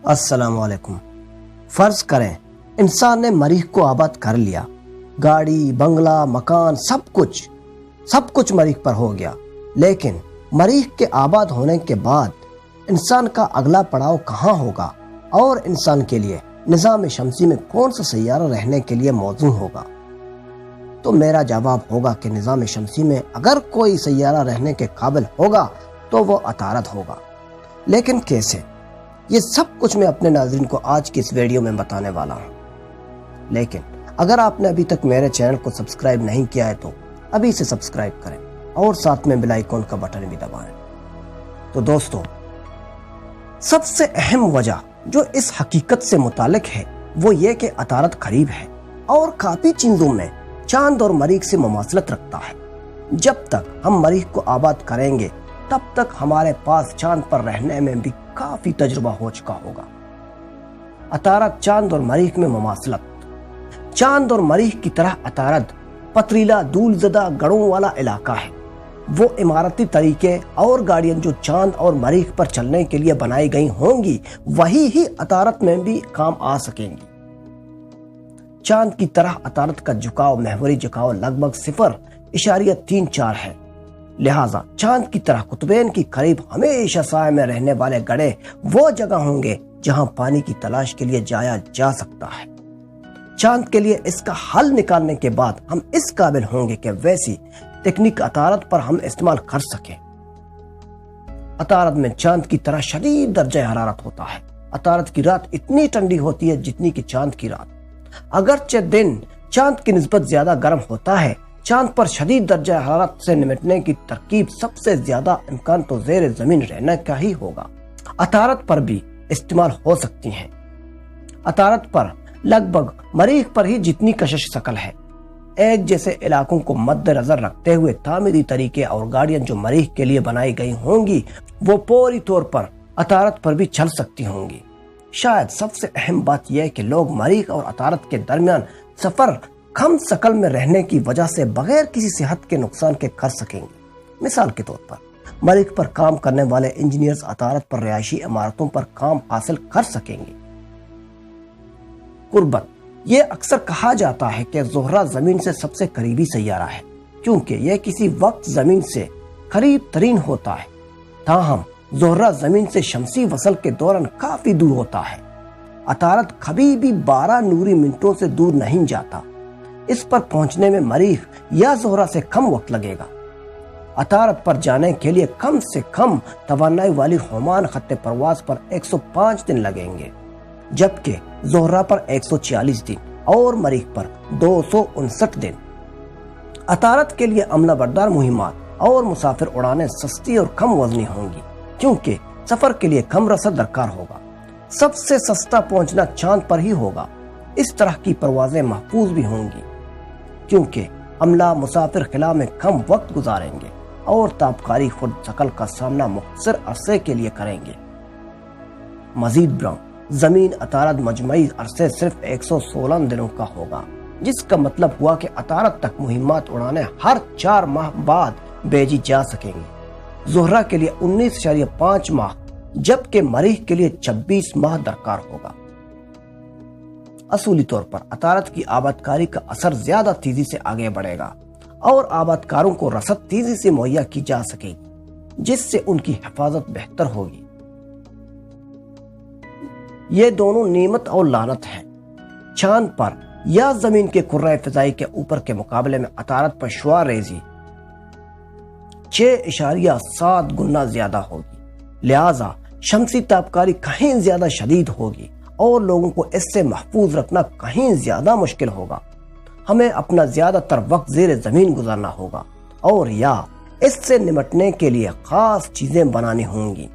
السلام علیکم۔ فرض کریں انسان نے مریخ کو آباد کر لیا، گاڑی، بنگلہ، مکان، سب کچھ مریخ پر ہو گیا، لیکن مریخ کے آباد ہونے کے بعد انسان کا اگلا پڑاؤ کہاں ہوگا اور انسان کے لیے نظام شمسی میں کون سا سیارہ رہنے کے لیے موزوں ہوگا؟ تو میرا جواب ہوگا کہ نظام شمسی میں اگر کوئی سیارہ رہنے کے قابل ہوگا تو وہ عطارد ہوگا۔ لیکن کیسے؟ یہ سب کچھ میں اپنے ناظرین کو آج کی اس ویڈیو میں بتانے والا ہوں۔ لیکن اگر آپ نے ابھی تک میرے چینل کو سبسکرائب نہیں کیا ہے تو ابھی سے سبسکرائب کریں اور ساتھ میں بیل آئیکن کا بٹن بھی دبائیں۔ تو دوستو، سب سے اہم وجہ جو اس حقیقت سے متعلق ہے وہ یہ کہ عطارد قریب ہے اور کافی چیزوں میں چاند اور مریخ سے مماثلت رکھتا ہے۔ جب تک ہم مریخ کو آباد کریں گے تب تک ہمارے پاس چاند پر رہنے میں بھی کافی تجربہ ہو چکا ہوگا۔ عطارد چاند اور مریخ میں مماثلت۔ چاند اور مریخ کی طرح عطارد پتریلا دھول زدہ گڑھوں والا علاقہ ہے۔ وہ عمارتی طریقے اور گاڑیاں جو چاند اور مریخ پر چلنے کے لیے بنائی گئی ہوں گی وہی ہی عطارد میں بھی کام آ سکیں گی۔ چاند کی طرح عطارد کا جھکاؤ، محوری جھکاؤ لگ بھگ 0.34 ہے، لہٰذا چاند کی طرح قطبین کی قریب ہمیشہ سائے میں رہنے والے گڑھے وہ جگہ ہوں گے جہاں پانی کی تلاش کے لیے جایا جا سکتا ہے۔ چاند کے لیے اس کا حل نکالنے کے بعد ہم اس قابل ہوں گے کہ ویسی تکنیک عطارد پر ہم استعمال کر سکیں۔ عطارد میں چاند کی طرح شدید درجہ حرارت ہوتا ہے۔ عطارد کی رات اتنی ٹھنڈی ہوتی ہے جتنی کہ چاند کی رات۔ اگرچہ دن چاند کی نسبت زیادہ گرم ہوتا ہے، چاند پر شدید درجہ حرارت سے نمٹنے کی ترکیب سب سے زیادہ امکان تو زیر زمین رہنے کا ہی ہوگا۔ عطارد پر بھی استعمال ہو سکتی ہیں۔ عطارد پر لگ بھگ مریخ پر ہی جتنی کشش شکل ہے، ایک جیسے علاقوں کو مد نظر رکھتے ہوئے تعمیری طریقے اور گاڑیاں جو مریخ کے لیے بنائی گئی ہوں گی وہ پوری طور پر عطارد پر بھی چل سکتی ہوں گی۔ شاید سب سے اہم بات یہ ہے کہ لوگ مریخ اور عطارد کے درمیان سفر کم شکل میں رہنے کی وجہ سے بغیر کسی صحت کے نقصان کے کر سکیں گے۔ مثال کے طور پر مریخ پر کام کرنے والے انجینئرز عطارد پر رہائشی عمارتوں پر کام حاصل کر سکیں گے۔ قربت۔ یہ اکثر کہا جاتا ہے کہ زہرہ زمین سے سب سے قریبی سیارہ ہے کیونکہ یہ کسی وقت زمین سے قریب ترین ہوتا ہے، تاہم زہرہ زمین سے شمسی وصل کے دوران کافی دور ہوتا ہے۔ عطارد کبھی بھی 12 نوری منٹوں سے دور نہیں جاتا۔ اس پر پہنچنے میں مریخ یا زہرہ سے کم وقت لگے گا۔ عطارد پر جانے کے لیے کم سے کم توانائی والی ہومان خط پرواز پر 105 دن لگیں گے، جبکہ زہرہ پر 146 دن اور مریخ پر 259 دن۔ عطارد کے لیے عملہ بردار مہمات اور مسافر اڑانیں سستی اور کم وزنی ہوں گی کیونکہ سفر کے لیے کم رسد درکار ہوگا۔ سب سے سستا پہنچنا چاند پر ہی ہوگا۔ اس طرح کی پروازیں محفوظ بھی ہوں گی کیونکہ عملہ مسافر خلا میں کم وقت گزاریں گے اور تابکاری خود شکل کا سامنا مختصر عرصے کے لیے کریں گے۔ مزید برآں زمین عطارد مجموعی عرصے صرف 116 دنوں کا ہوگا، جس کا مطلب ہوا کہ عطارد تک مہمات اڑانے ہر 4 ماہ بعد بھیجی جا سکیں گی۔ زہرہ کے لیے 19.5 ماہ جبکہ مریخ کے لیے 26 ماہ درکار ہوگا۔ اصولی طور پر عطارد کی آبادکاری کا اثر زیادہ تیزی سے آگے بڑھے گا اور آبادکاروں کو رسد تیزی سے مہیا کی جا سکے گی، جس سے ان کی حفاظت بہتر ہوگی۔ یہ دونوں نعمت اور لعنت ہیں۔ چاند پر یا زمین کے کرۂ فضائی کے اوپر کے مقابلے میں عطارد پر شعاع ریزی 6.7 گنا زیادہ ہوگی، لہذا شمسی تابکاری کہیں زیادہ شدید ہوگی اور لوگوں کو اس سے محفوظ رکھنا کہیں زیادہ مشکل ہوگا۔ ہمیں اپنا زیادہ تر وقت زیر زمین گزارنا ہوگا اور یا اس سے نمٹنے کے لیے خاص چیزیں بنانی ہوں گی۔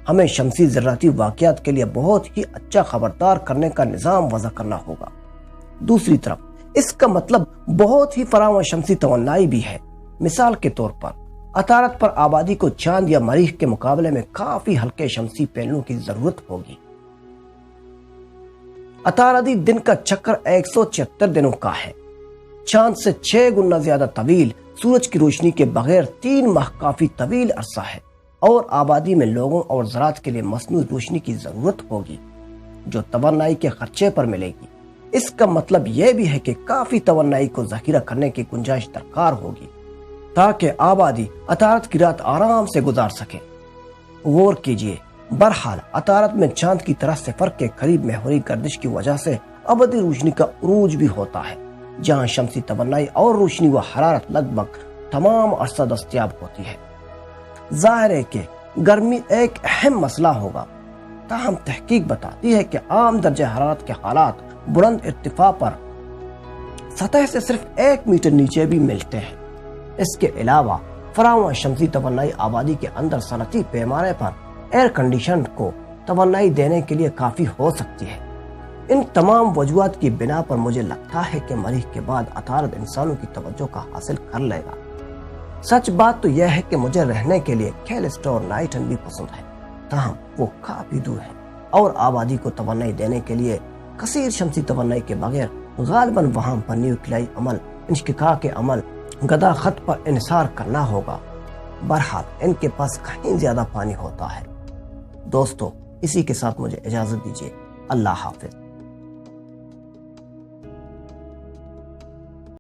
ہمیں شمسی ذراتی واقعات کے لیے بہت ہی اچھا خبردار کرنے کا نظام وضع کرنا ہوگا۔ دوسری طرف اس کا مطلب بہت ہی فراوان شمسی توانائی بھی ہے۔ مثال کے طور پر عطارد پر آبادی کو چاند یا مریخ کے مقابلے میں کافی ہلکے شمسی پینلوں کی ضرورت ہوگی۔ عطاردی دن کا چکر 176 دنوں کا ہے۔ چاند سے 6 گنا زیادہ طویل، سورج کی روشنی کے بغیر 3 ماہ کافی طویل عرصہ ہے۔ اور آبادی میں لوگوں اور زراعت کے لیے مصنوعی روشنی کی ضرورت ہوگی جو توانائی کے خرچے پر ملے گی۔ اس کا مطلب یہ بھی ہے کہ کافی توانائی کو ذخیرہ کرنے کی گنجائش درکار ہوگی تاکہ آبادی عطارد کی رات آرام سے گزار سکے۔ غور کیجئے، بہرحال عطارد میں چاند کی طرح سفر کے قریب محوری گردش کی وجہ سے ابدی روشنی کا عروج بھی ہوتا ہے، جہاں شمسی توانائی اور روشنی و حرارت لگ بھگ تمام عرصہ دستیاب ہوتی ہے۔ ظاہر ہے کہ گرمی ایک اہم مسئلہ ہوگا، تاہم تحقیق بتاتی ہے کہ عام درجہ حرارت کے حالات بلند ارتفاع پر سطح سے صرف 1 میٹر نیچے بھی ملتے ہیں۔ اس کے علاوہ فراوان شمسی توانائی آبادی کے اندر صنعتی پیمانے پر ایئر کنڈیشن کو توانائی دینے کے لیے کافی ہو سکتی ہے۔ ان تمام وجوہات کی بنا پر مجھے لگتا ہے کہ مریخ کے بعد عطارد انسانوں کی توجہ کا حاصل کر لے گا۔ سچ بات تو یہ ہے کہ مجھے رہنے کے لیے کیلسٹو اور نائٹن بھی پسند ہے، تاہم وہ کافی دور ہے اور آبادی کو توانائی دینے کے لیے کثیر شمسی توانائی کے بغیر غالباً وہاں پر نیوکلیائی عمل، انشقاق کے عمل، غدہ خط پر انحصار کرنا ہوگا۔ بہرحال ان کے پاس کہیں زیادہ پانی ہوتا ہے۔ دوستو، اسی کے ساتھ مجھے اجازت دیجیے۔ اللہ حافظ۔